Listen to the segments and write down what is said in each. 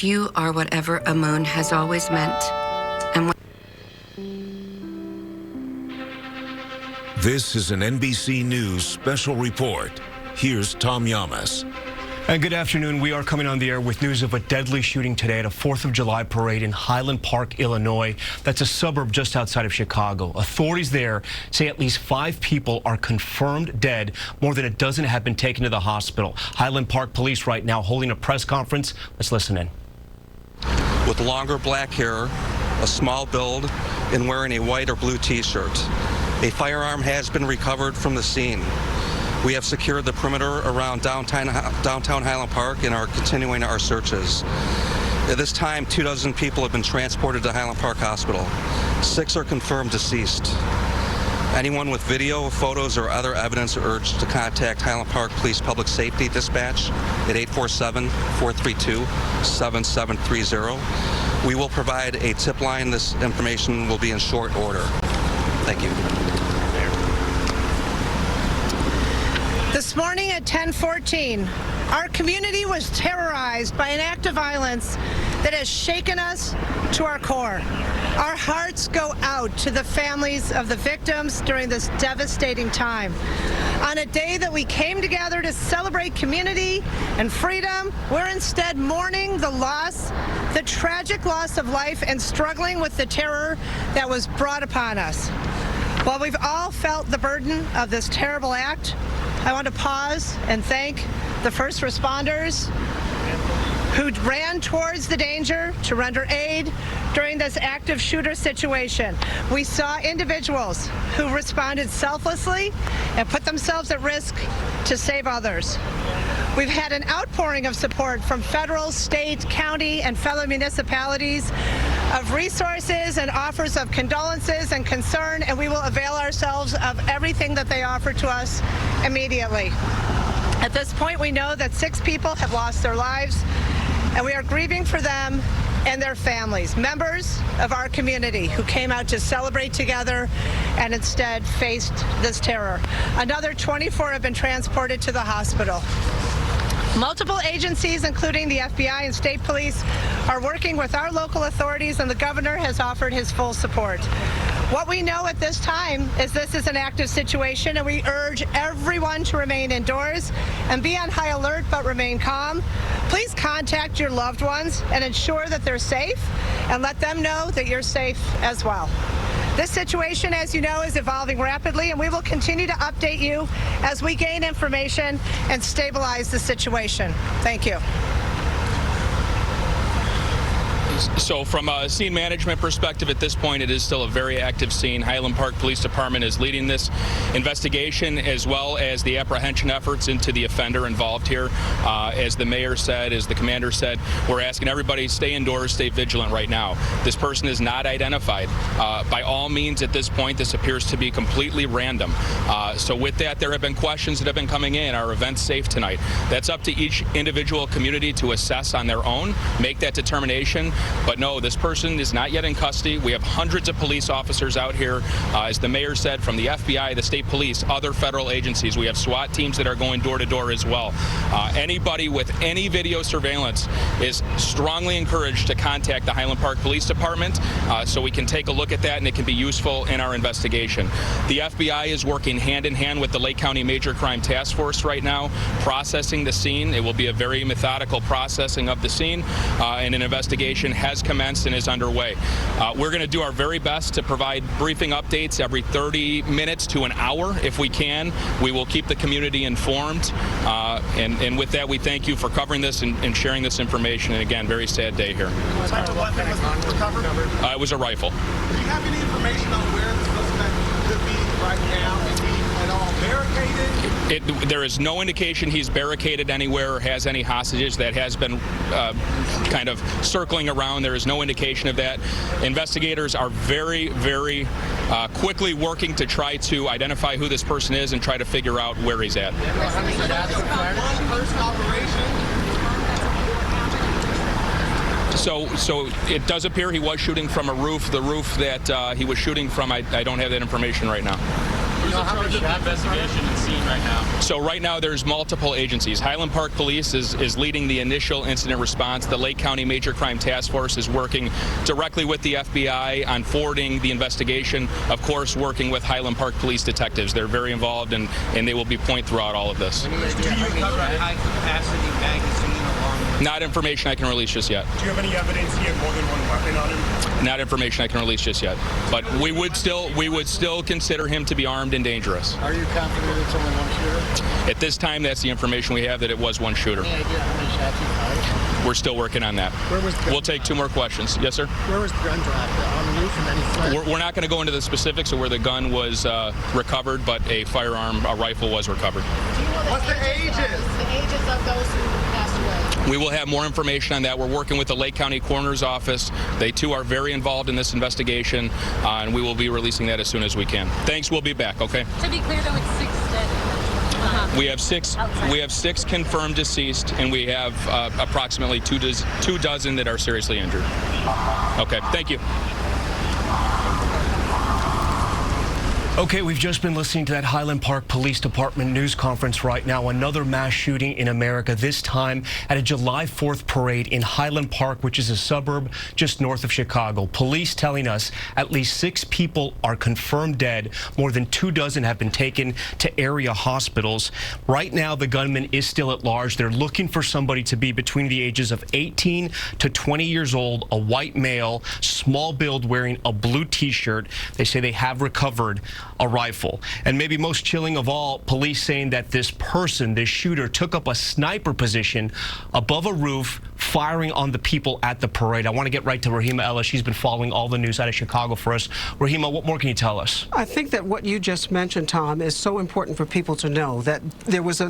You are whatever a moon has always meant. And This is an NBC News special report. Here's Tom Yamas. And good afternoon. We are coming on the air with news of a deadly shooting today at a 4th of July parade in Highland Park, Illinois. That's a suburb just outside of Chicago. Authorities there say at least 5 people are confirmed dead. More than a dozen have been taken to the hospital. Highland Park police right now holding a press conference. Let's listen in. With longer black hair, a small build, and wearing a white or blue t-shirt. A firearm has been recovered from the scene. We have secured the perimeter around downtown Highland Park and are continuing our searches. At this time, 24 people have been transported to Highland Park Hospital. 6 are confirmed deceased. Anyone with video, photos, or other evidence are urged to contact Highland Park Police Public Safety Dispatch at 847-432-7730. We will provide a tip line. This information will be in short order. Thank you. This morning at 10:14, our community was terrorized by an act of violence that has shaken us to our core. Our hearts go out to the families of the victims during this devastating time. On a day that we came together to celebrate community and freedom, we're instead mourning the tragic loss of life and struggling with the terror that was brought upon us. While we've all felt the burden of this terrible act, I want to pause and thank the first responders who ran towards the danger to render aid during this active shooter situation. We saw individuals who responded selflessly and put themselves at risk to save others. We've had an outpouring of support from federal, state, county, and fellow municipalities of resources and offers of condolences and concern, and we will avail ourselves of everything that they offer to us immediately. At this point, we know that 6 people have lost their lives, and we are grieving for them and their families, members of our community who came out to celebrate together and instead faced this terror. Another 24 have been transported to the hospital. Multiple agencies, including the FBI and state police, are working with our local authorities, and the governor has offered his full support. What we know at this time is this is an active situation, and we urge everyone to remain indoors and be on high alert but remain calm. Please contact your loved ones and ensure that they're safe, and let them know that you're safe as well. This situation, as you know, is evolving rapidly, and we will continue to update you as we gain information and stabilize the situation. Thank you. So from a scene management perspective, at this point, it is still a very active scene. Highland Park Police Department is leading this investigation, as well as the apprehension efforts into the offender involved here. As the mayor said, as the commander said, we're asking everybody stay indoors, stay vigilant right now. This person is not identified. By all means, at this point, this appears to be completely random. So with that, there have been questions that have been coming in. Are events safe tonight? That's up to each individual community to assess on their own, make that determination. But no, this person is not yet in custody. We have hundreds of police officers out here, as the mayor said, from the FBI, the state police, other federal agencies. We have SWAT teams that are going door to door as well. Anybody with any video surveillance is strongly encouraged to contact the Highland Park Police Department so we can take a look at that and it can be useful in our investigation. The FBI is working hand in hand with the Lake County Major Crime Task Force right now, processing the scene. It will be a very methodical processing of the scene, and an investigation has commenced and is underway. We're going to do our very best to provide briefing updates every 30 minutes to an hour if we can. We will keep the community informed, and with that, we thank you for covering this and sharing this information. And again, very sad day here. What type of weapon was recovered? It was a rifle. Do you have any information on where the suspect could be right now? Is he at all barricaded? There is no indication he's barricaded anywhere or has any hostages. That has been kind of circling around. There is no indication of that. Investigators are very, very quickly working to try to identify who this person is and try to figure out where he's at. So it does appear he was shooting from a roof. The roof that he was shooting from, I don't have that information right now. charge of the investigation and scene right now? So right now there's multiple agencies. Highland Park Police is leading the initial incident response. The Lake County Major Crime Task Force is working directly with the FBI on forwarding the investigation. Of course, working with Highland Park Police detectives. They're very involved and they will be point throughout all of this. Do you recover a high-capacity magazine along with... Not information I can release just yet. Do you have any evidence he had more than one weapon on him? Not information I can release just yet. But we would still consider him to be armed and dangerous. Are you confident it's only one shooter? At this time, that's the information we have, that it was one shooter. Any idea how many shots he fired? We're still working on that. We'll take 2 more questions. Yes, sir? Where was the gun dropped? On the roof, and then he fled? We're not going to go into the specifics of where the gun was recovered, but a firearm, a rifle was recovered. What's the ages? The ages of those who passed away. We will have more information on that. We're working with the Lake County Coroner's Office. They, too, are very involved in this investigation, and we will be releasing that as soon as we can. Thanks. We'll be back, okay? To be clear, though, it's 6 dead. We have six confirmed deceased, and we have approximately 2 dozen that are seriously injured. Okay, thank you. Okay, we've just been listening to that Highland Park Police Department news conference right now. Another mass shooting in America, this time at a July 4th parade in Highland Park, which is a suburb just north of Chicago. Police telling us at least 6 people are confirmed dead. More than 2 dozen have been taken to area hospitals. Right now, the gunman is still at large. They're looking for somebody to be between the ages of 18 to 20 years old, a white male, small build, wearing a blue T-shirt. They say they have recovered a rifle. And maybe most chilling of all, police saying that this person, this shooter, took up a sniper position above a roof, firing on the people at the parade. I want to get right to Rahima Ellis. She's been following all the news out of Chicago for us. Rahima, what more can you tell us? I think that what you just mentioned, Tom, is so important for people to know, that there was a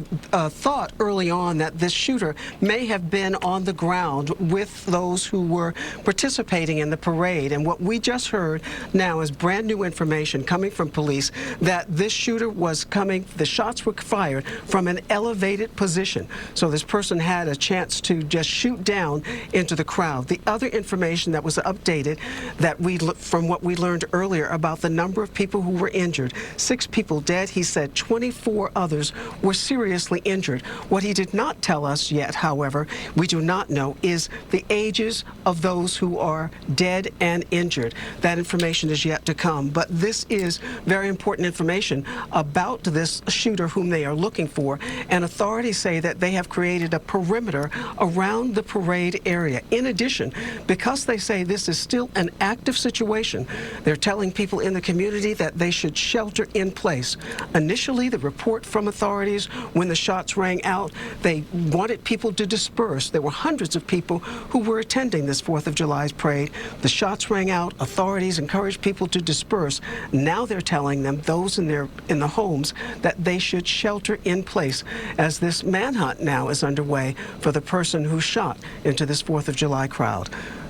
thought early on that this shooter may have been on the ground with those who were participating in the parade. And what we just heard now is brand new information coming from police that this shooter was coming, the shots were fired from an elevated position. So this person had a chance to just shoot down into the crowd. The other information that was updated, that from what we learned earlier about the number of people who were injured, 6 people dead. He said 24 others were seriously injured. What he did not tell us yet, however, we do not know, is the ages of those who are dead and injured. That information is yet to come. But this is very important information about this shooter whom they are looking for, and authorities say that they have created a perimeter around the parade area. In addition, because they say this is still an active situation, they're telling people in the community that they should shelter in place. Initially, the report from authorities when the shots rang out, they wanted people to disperse. There were hundreds of people who were attending this 4th of July parade. The shots rang out. Authorities encouraged people to disperse. Now they're telling them, those in the homes, that they should shelter in place as this manhunt now is underway for the person who shot into this 4th of July crowd.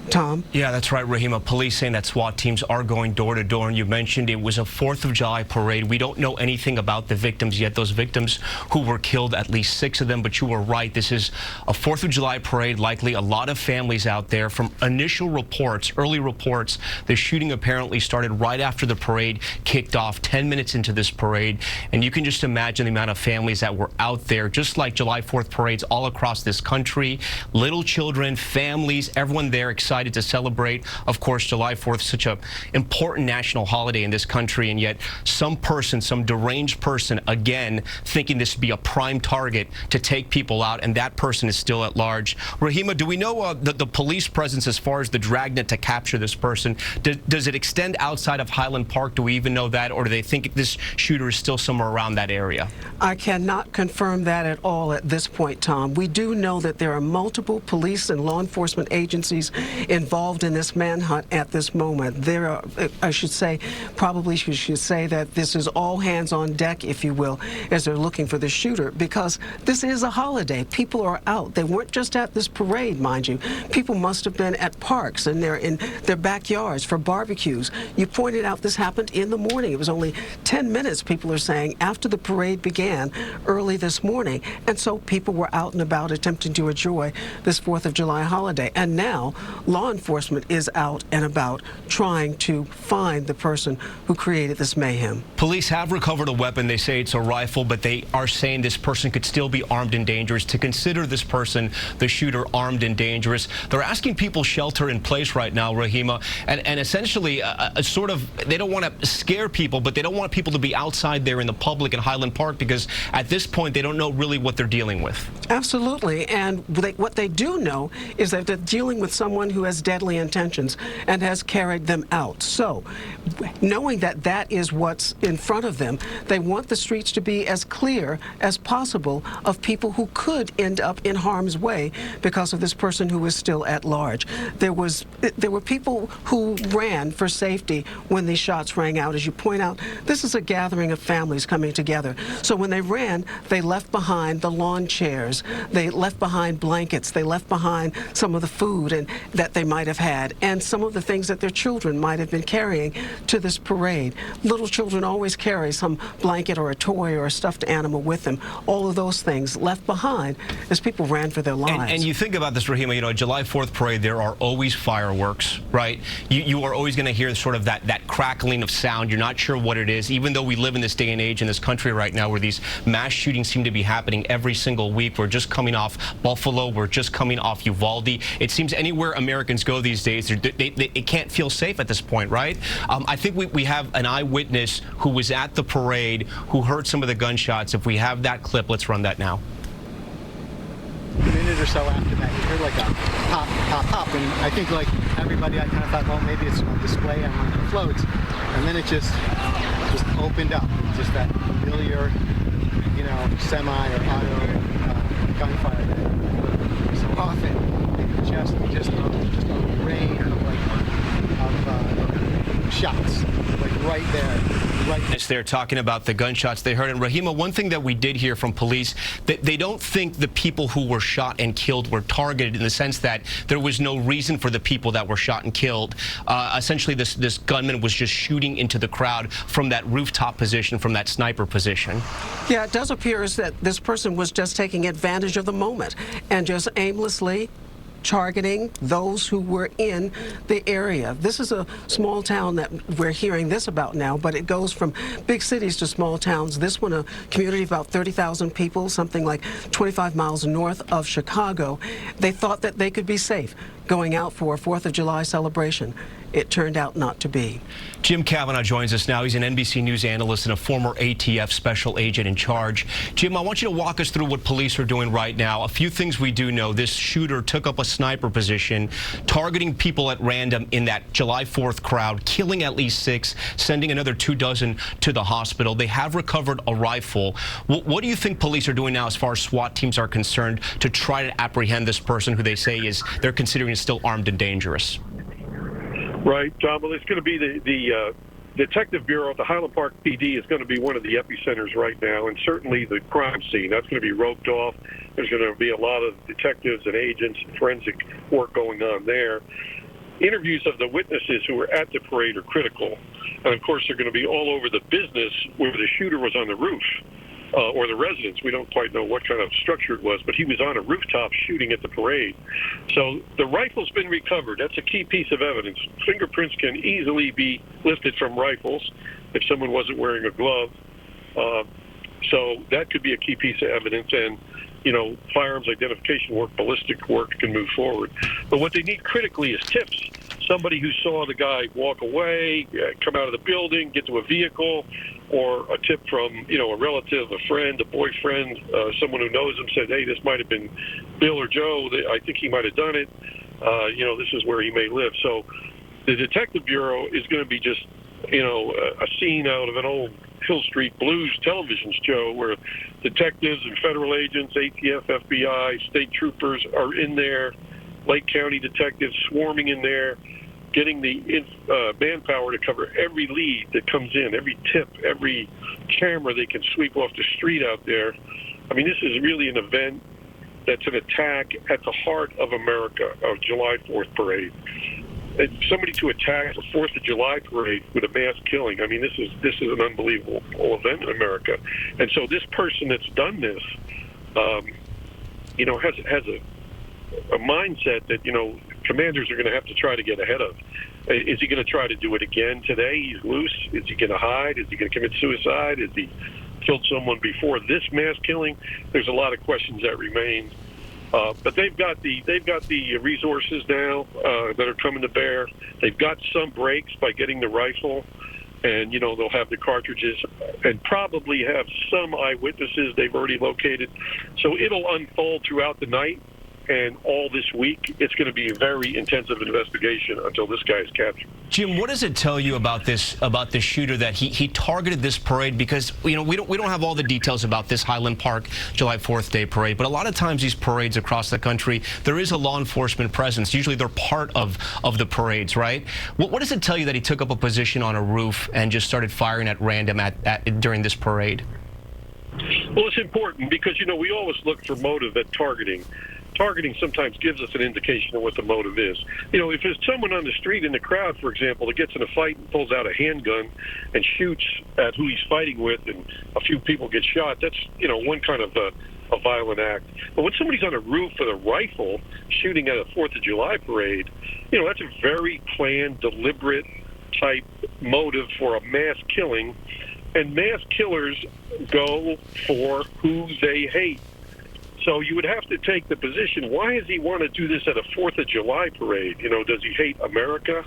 Tom? Yeah, that's right, Rahima. Police saying that SWAT teams are going door to door, and you mentioned it was a 4th of July parade. We don't know anything about the victims yet, those victims who were killed, at least 6 of them, but you were right. This is a 4th of July parade, likely a lot of families out there. From initial reports, early reports, the shooting apparently started right after the parade kicked off, 10 minutes into this parade, and you can just imagine the amount of families that were out there, just like July 4th parades all across this country. Little children, families, everyone there excited to celebrate, of course, July 4th, such an important national holiday in this country, and yet some person, some deranged person, again, thinking this would be a prime target to take people out, and that person is still at large. Rahima, do we know the police presence as far as the dragnet to capture this person? Does it extend outside of Highland Park? Do we even know that, or do they think this shooter is still somewhere around that area? I cannot confirm that at all at this point, Tom. We do know that there are multiple police and law enforcement agencies involved in this manhunt at this moment. There are, I should say, probably we should say that this is all hands on deck, if you will, as they're looking for the shooter, because this is a holiday. People are out. They weren't just at this parade, mind you. People must have been at parks, and they're in their backyards for barbecues. You pointed out this happened in the morning. It was only 10 minutes, people are saying, after the parade began early this morning, and so people were out and about attempting to enjoy this 4th of July holiday. And now, law enforcement is out and about trying to find the person who created this mayhem. Police have recovered a weapon. They say it's a rifle, but they are saying this person could still be armed and dangerous. To consider this person, the shooter, armed and dangerous, they're asking people shelter in place right now, Rahima, and essentially a sort of, they don't want to scare people, but they don't want people to be outside there in the public in Highland Park, because at this point they don't know really what they're dealing with. Absolutely, and what they do know is that they're dealing with someone who has deadly intentions and has carried them out. So, knowing that that is what's in front of them, they want the streets to be as clear as possible of people who could end up in harm's way because of this person who is still at large. There were people who ran for safety when these shots rang out. As you point out, this is a gathering of families coming together. So when they ran, they left behind the lawn chairs, they left behind blankets, they left behind some of the food that they might have had, and some of the things that their children might have been carrying to this parade. Little children always carry some blanket or a toy or a stuffed animal with them. All of those things left behind as people ran for their lives. And you think about this, Rahima, you know, July 4th parade, there are always fireworks, right? You are always going to hear sort of that crackling of sound. You're not sure what it is, even though we live in this day and age in this country right now where these mass shootings seem to be happening every single week. We're just coming off Buffalo. We're just coming off Uvalde. It seems anywhere Americans go these days, they can't feel safe at this point, right? I think we have an eyewitness who was at the parade who heard some of the gunshots. If we have that clip, let's run that now. A minute or so after that, you hear like a pop, pop, pop, and I think like everybody, I kind of thought, well, maybe it's a display on one of the floats, and then it just opened up. Just that familiar, you know, semi or auto gunfire that so often, just a rain of shots, like right there. They're talking about the gunshots they heard. And Rahima, one thing that we did hear from police, that they don't think the people who were shot and killed were targeted, in the sense that there was no reason for the people that were shot and killed. Essentially, this gunman was just shooting into the crowd from that rooftop position, from that sniper position. Yeah, it does appear as that this person was just taking advantage of the moment and just aimlessly targeting those who were in the area. This is a small town that we're hearing this about now, but it goes from big cities to small towns. This one, a community of about 30,000 people, something like 25 miles north of Chicago. They thought that they could be safe going out for a 4th of July celebration. It turned out not to be. Jim Kavanaugh joins us now. He's an NBC News analyst and a former ATF special agent in charge. Jim, I want you to walk us through what police are doing right now. A few things we do know. This shooter took up a sniper position, targeting people at random in that July 4th crowd, killing at least 6, sending another 24 to the hospital. They have recovered a rifle. What do you think police are doing now as far as SWAT teams are concerned to try to apprehend this person who they say they're considering is still armed and dangerous? Right, John. Well, it's going to be the Detective Bureau at the Highland Park PD is going to be one of the epicenters right now, and certainly the crime scene. That's going to be roped off. There's going to be a lot of detectives and agents and forensic work going on there. Interviews of the witnesses who were at the parade are critical. And, of course, they're going to be all over the business where the shooter was on the roof. Or the residence. We don't quite know what kind of structure it was, but he was on a rooftop shooting at the parade. So the rifle's been recovered. That's a key piece of evidence. Fingerprints can easily be lifted from rifles if someone wasn't wearing a glove. So that could be a key piece of evidence. And, you know, firearms identification work, ballistic work can move forward. But what they need critically is tips. Somebody who saw the guy walk away, come out of the building, get to a vehicle, or a tip from, you know, a relative, a friend, a boyfriend, someone who knows him said, hey, this might have been Bill or Joe. I think he might have done it. You know, this is where he may live. So the Detective Bureau is going to be just, you know, a scene out of an old Hill Street Blues television show where detectives and federal agents, ATF, FBI, state troopers are in there, Lake County detectives swarming in there, getting the manpower to cover every lead that comes in, every tip, every camera they can sweep off the street out there. I mean, this is really an event that's an attack at the heart of America, of July 4th parade. And somebody to attack the 4th of July parade with a mass killing, I mean, this is an unbelievable event in America. And so this person that's done this, you know, has a mindset that, you know, commanders are going to have to try to get ahead of. Is he going to try to do it again today? He's loose. Is he going to hide? Is he going to commit suicide? Is he killed someone before this mass killing? There's a lot of questions that remain. But they've got the resources now that are coming to bear. They've got some breaks by getting the rifle, and they'll have the cartridges, and probably have some eyewitnesses they've already located. So it'll unfold throughout the night. And all this week, it's going to be a very intensive investigation until this guy is captured. Jim, what does it tell you about this shooter that he targeted this parade? Because we don't have all the details about this Highland Park July 4th Day parade, but a lot of times these parades across the country, there is a law enforcement presence. Usually they're part of the parades, right? What does it tell you that he took up a position on a roof and just started firing at random during this parade? Well, it's important because we always look for motive at targeting. Targeting sometimes gives us an indication of what the motive is. If there's someone on the street in the crowd, for example, that gets in a fight and pulls out a handgun and shoots at who he's fighting with, and a few people get shot, that's, one kind of a violent act. But when somebody's on a roof with a rifle shooting at a 4th of July parade, that's a very planned, deliberate type motive for a mass killing. And mass killers go for who they hate. So you would have to take the position, why does he want to do this at a 4th of July parade? Does he hate America?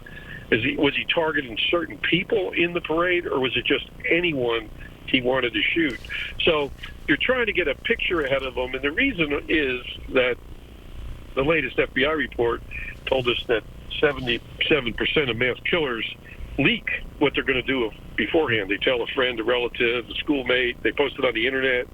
Was he targeting certain people in the parade, or was it just anyone he wanted to shoot? So you're trying to get a picture ahead of him, and the reason is that the latest FBI report told us that 77% of mass killers leak what they're going to do beforehand. They tell a friend, a relative, a schoolmate, they post it on the internet.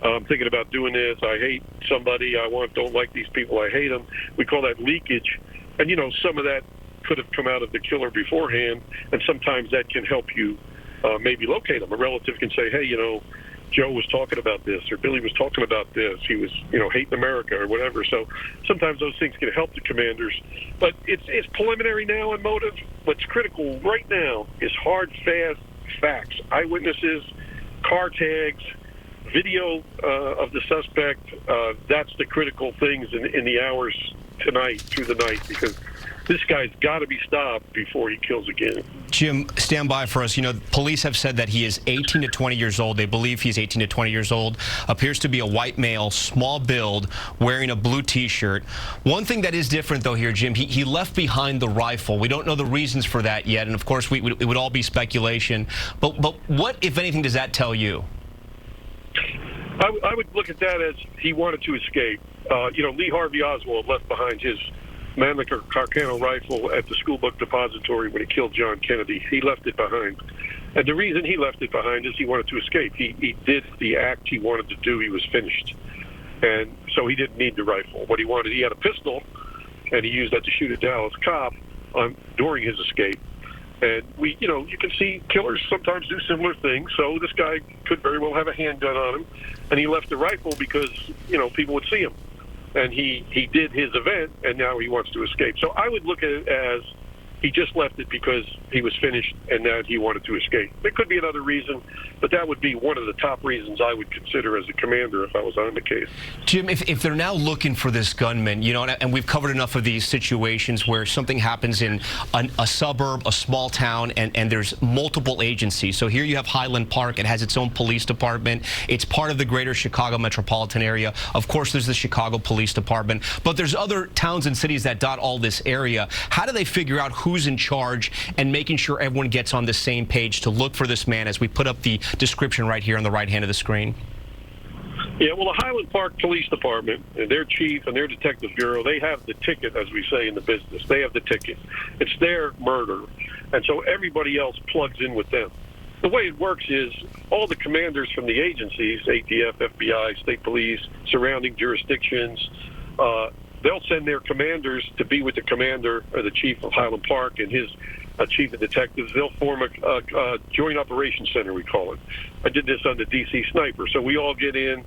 I'm thinking about doing this. I hate somebody. Don't like these people. I hate them. We call that leakage. And, some of that could have come out of the killer beforehand, and sometimes that can help you maybe locate them. A relative can say, hey, Joe was talking about this, or Billy was talking about this. He was, hating America or whatever. So sometimes those things can help the commanders. But it's preliminary now on motive. What's critical right now is hard, fast facts. Eyewitnesses, car tags, video of the suspect. That's the critical things in the hours tonight, through the night, because this guy's got to be stopped before he kills again. Jim, stand by for us. Police have said that he is 18 to 20 years old. They believe he's 18 to 20 years old. Appears to be a white male, small build, wearing a blue T-shirt. One thing that is different, though, here, Jim, he left behind the rifle. We don't know the reasons for that yet, and of course, it would all be speculation. But what, if anything, does that tell you? I would look at that as he wanted to escape. Lee Harvey Oswald left behind his Mannlicher Carcano rifle at the school book depository when he killed John Kennedy. He left it behind. And the reason he left it behind is he wanted to escape. He did the act he wanted to do. He was finished. And so he didn't need the rifle. What he wanted, he had a pistol, and he used that to shoot a Dallas cop during his escape. And you can see killers sometimes do similar things. So this guy could very well have a handgun on him, and he left the rifle because, people would see him. And he did his event, and now he wants to escape. So I would look at it as he just left it because he was finished and that he wanted to escape. There could be another reason, but that would be one of the top reasons I would consider as a commander if I was on the case. Jim, if they're now looking for this gunman, and we've covered enough of these situations where something happens in a suburb, a small town, and there's multiple agencies. So here you have Highland Park. It has its own police department. It's part of the greater Chicago metropolitan area. Of course, there's the Chicago Police Department, but there's other towns and cities that dot all this area. How do they figure out who's in charge and making sure everyone gets on the same page to look for this man, as we put up the description right here on the right hand of the screen? Yeah, well, the Highland Park Police Department and their chief and their detective bureau, they have the ticket, as we say in the business. They have the ticket. It's their murder, and so everybody else plugs in with them. The way it works is all the commanders from the agencies, ATF, FBI, state police, surrounding jurisdictions, they'll send their commanders to be with the commander or the chief of Highland Park and his chief of detectives. They'll form a joint operations center, we call it. I did this on the DC Sniper. So we all get in,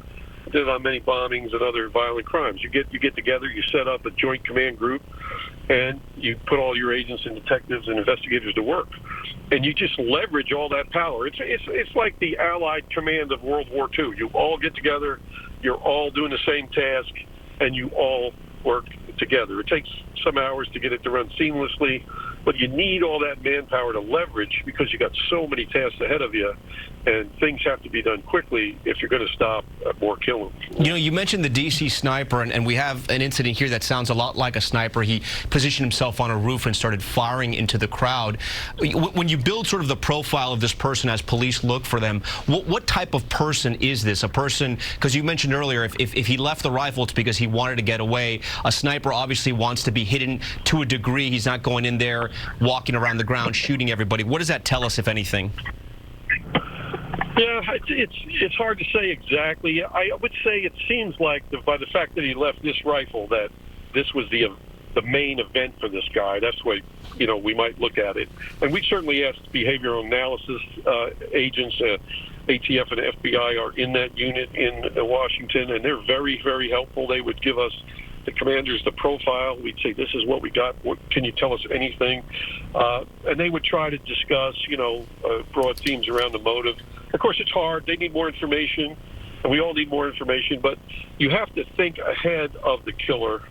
did on many bombings and other violent crimes. You get together, you set up a joint command group, and you put all your agents and detectives and investigators to work. And you just leverage all that power. It's like the Allied command of World War II. You all get together, you're all doing the same task, and you all work together. It takes some hours to get it to run seamlessly, but you need all that manpower to leverage because you got so many tasks ahead of you, and things have to be done quickly if you're going to stop more killings. You know, you mentioned the DC sniper, and we have an incident here that sounds a lot like a sniper. He positioned himself on a roof and started firing into the crowd. When you build sort of the profile of this person as police look for them, what type of person is this? A person, because you mentioned earlier, if he left the rifle, it's because he wanted to get away. A sniper obviously wants to be hidden to a degree. He's not going in there, walking around the ground, shooting everybody. What does that tell us, if anything? Yeah, it's hard to say exactly. I would say it seems like by the fact that he left this rifle that this was the main event for this guy. That's the way, you know, we might look at it. And we certainly asked behavioral analysis agents. ATF and FBI are in that unit in Washington, and they're very, very helpful. They would give us, the commanders, the profile. We'd say, this is what we got. Can you tell us anything? And they would try to discuss, you know, broad themes around the motive. Of course, it's hard. They need more information, and we all need more information, but you have to think ahead of the killer.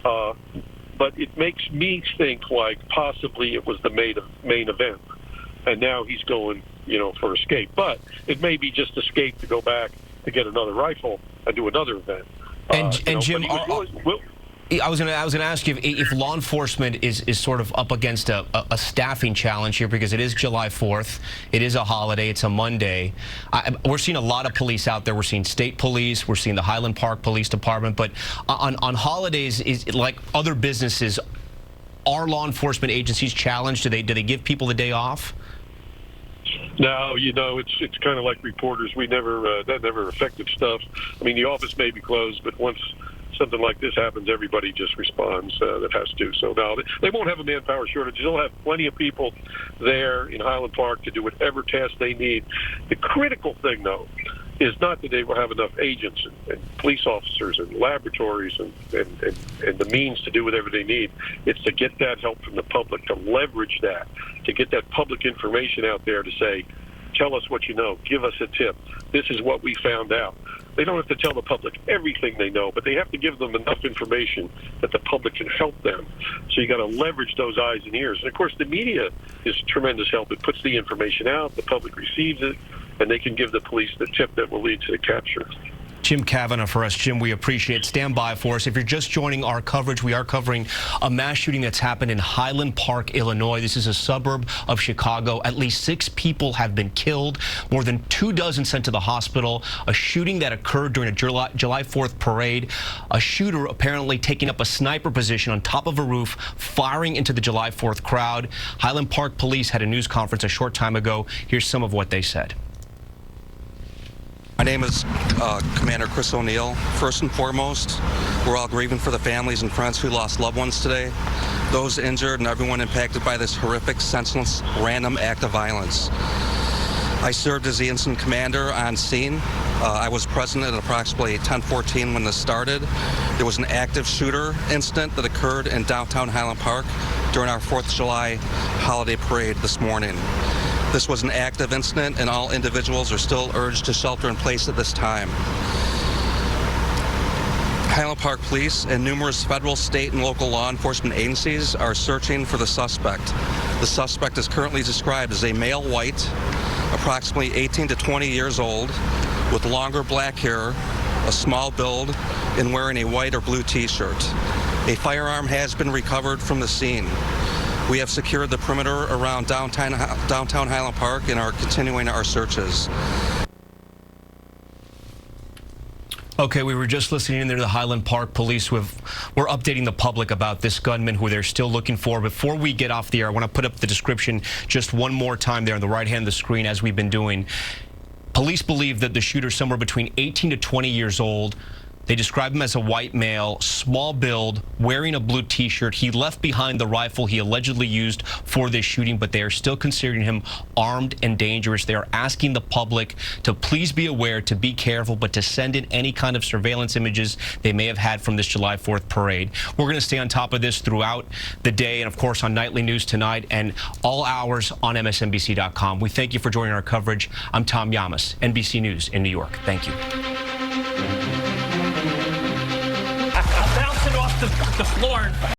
But it makes me think like possibly it was the main event, and now he's going, you know, for escape. But it may be just escape to go back to get another rifle and do another event. And Jim, I was going to ask you if law enforcement is sort of up against a staffing challenge here, because it is July 4th. It is a holiday. It's a Monday. We're seeing a lot of police out there. We're seeing state police. We're seeing the Highland Park Police Department. But on holidays, is like other businesses, are law enforcement agencies challenged? Do they give people the day off? No, you know, it's kind of like reporters. We never that never affected stuff. I mean, the office may be closed, but once something like this happens, everybody just responds that has to. So no, they won't have a manpower shortage. They'll have plenty of people there in Highland Park to do whatever task they need. The critical thing, though, is not that they will have enough agents and police officers and laboratories and the means to do whatever they need. It's to get that help from the public, to leverage that, to get that public information out there to say, tell us what you know, give us a tip. This is what we found out. They don't have to tell the public everything they know, but they have to give them enough information that the public can help them. So you got to leverage those eyes and ears. And of course, the media is tremendous help. It puts the information out, the public receives it, and they can give the police the tip that will lead to the capture. Jim Kavanaugh for us. Jim, we appreciate it. Stand by for us. If you're just joining our coverage, we are covering a mass shooting that's happened in Highland Park, Illinois. This is a suburb of Chicago. At least 6 people have been killed, more than 24 sent to the hospital. A shooting that occurred during a July 4th parade. A shooter apparently taking up a sniper position on top of a roof, firing into the July 4th crowd. Highland Park police had a news conference a short time ago. Here's some of what they said. My name is Commander Chris O'Neill. First and foremost, we're all grieving for the families and friends who lost loved ones today, those injured, and everyone impacted by this horrific, senseless, random act of violence. I served as the incident commander on scene. I was present at approximately 10:14 when this started. There was an active shooter incident that occurred in downtown Highland Park during our 4th of July holiday parade this morning. This was an active incident, and all individuals are still urged to shelter in place at this time. Highland Park Police and numerous federal, state, and local law enforcement agencies are searching for the suspect. The suspect is currently described as a male white, approximately 18 to 20 years old, with longer black hair, a small build, and wearing a white or blue t-shirt. A firearm has been recovered from the scene. We have secured the perimeter around downtown Highland Park and are continuing our searches. Okay, we were just listening in there to the Highland Park Police. We're updating the public about this gunman who they're still looking for. Before we get off the air, I want to put up the description just one more time there on the right hand of the screen, as we've been doing. Police believe that the shooter is somewhere between 18 to 20 years old. They describe him as a white male, small build, wearing a blue t-shirt. He left behind the rifle he allegedly used for this shooting, but they are still considering him armed and dangerous. They are asking the public to please be aware, to be careful, but to send in any kind of surveillance images they may have had from this July 4th parade. We're going to stay on top of this throughout the day and, of course, on Nightly News tonight and all hours on MSNBC.com. We thank you for joining our coverage. I'm Tom Yamas, NBC News in New York. Thank you. Bouncing off the the floor.